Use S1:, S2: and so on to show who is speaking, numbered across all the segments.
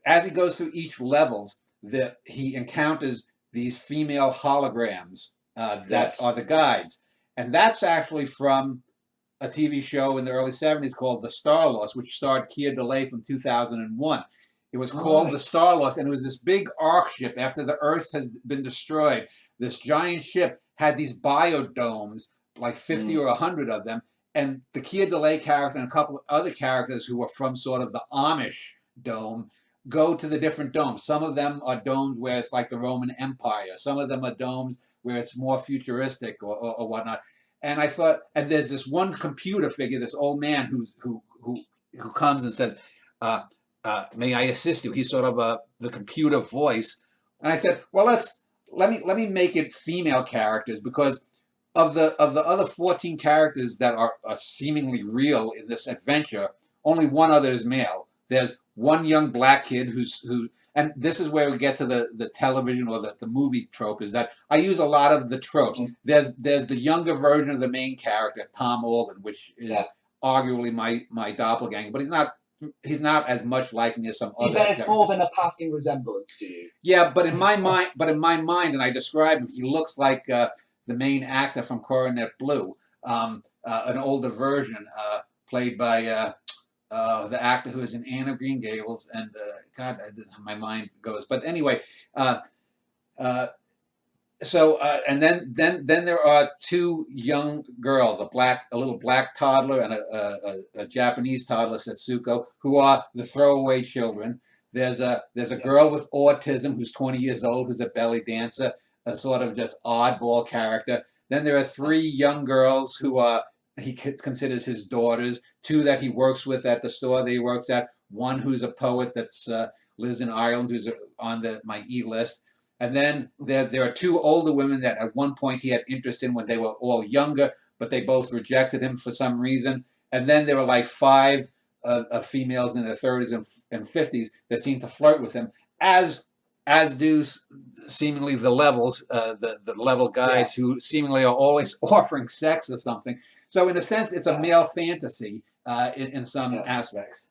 S1: as he goes through each levels, he encounters these female holograms that are
S2: Yes.
S1: the guides, and that's actually from a TV show in the early '70s called The Starlost, which starred Keir Delay from 2001. It was
S2: All
S1: called The
S2: right.
S1: Starlost, and it was this big ark ship after the Earth has been destroyed. This giant ship had these biodomes, like 50
S2: Mm.
S1: or 100 of them, and the Keir Delay character and a couple of other characters who were from sort of the Amish dome go to the different domes. Some of them are domed where it's like the Roman Empire. Some of them are domes where it's more futuristic or whatnot. And I thought, and there's this one computer figure, this old man who comes and says, "May I assist you?" He's sort of the computer voice. And I said, "Well, let me make it female characters because of the other 14 characters that are seemingly real in this adventure, only one other is male. There's one young black kid and this is where we get to the television or the movie trope, is that I use a lot of the tropes.
S2: Mm.
S1: There's the younger version of the main character, Tom Alden, which is
S2: Yeah.
S1: arguably my doppelganger, but he's not as much like me as some
S2: He
S1: other
S2: bears
S1: characters.
S2: more than a passing resemblance to you.
S1: Yeah, but in my mind, and I describe him, he looks like the main actor from Coronet Blue, an older version, played by the actor who is in Anne of Green Gables, and God, my mind goes. But anyway, uh, uh, and then there are two young girls, a little black toddler and a Japanese toddler, Setsuko, who are the throwaway children. There's a
S2: Yeah.
S1: girl with autism who's 20 years old, who's a belly dancer, a sort of just oddball character. Then there are three young girls who he considers his daughters, two that he works with at the store that he works at, one who's a poet that's lives in Ireland, who's on my list. And then there are two older women that at one point he had interest in when they were all younger, but they both rejected him for some reason. And then there were like five females in their 30s and 50s that seem to flirt with him, as do seemingly the levels, the level
S2: Yeah.
S1: guides who seemingly are always offering sex or something. So in a sense, it's a
S2: Yeah.
S1: male fantasy in some
S2: Yeah.
S1: aspects.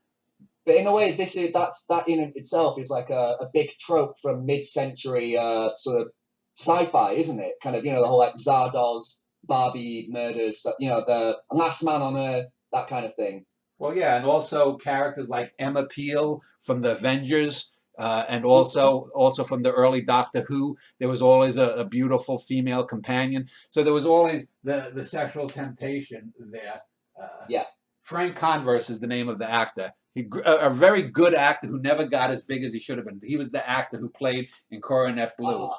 S2: But in a way, that in itself is like a big trope from mid-century sort of sci-fi, isn't it? Kind of, the whole like Zardoz, Barbie murders, the Last Man on Earth, that kind of thing.
S1: Well, yeah, and also characters like Emma Peel from the Avengers, and also from the early Doctor Who. There was always a beautiful female companion, so there was always the sexual temptation there. Uh,
S2: Yeah.
S1: Frank Converse is the name of the actor. A very good actor who never got as big as he should have been. He was the actor who played in Coronet Blue.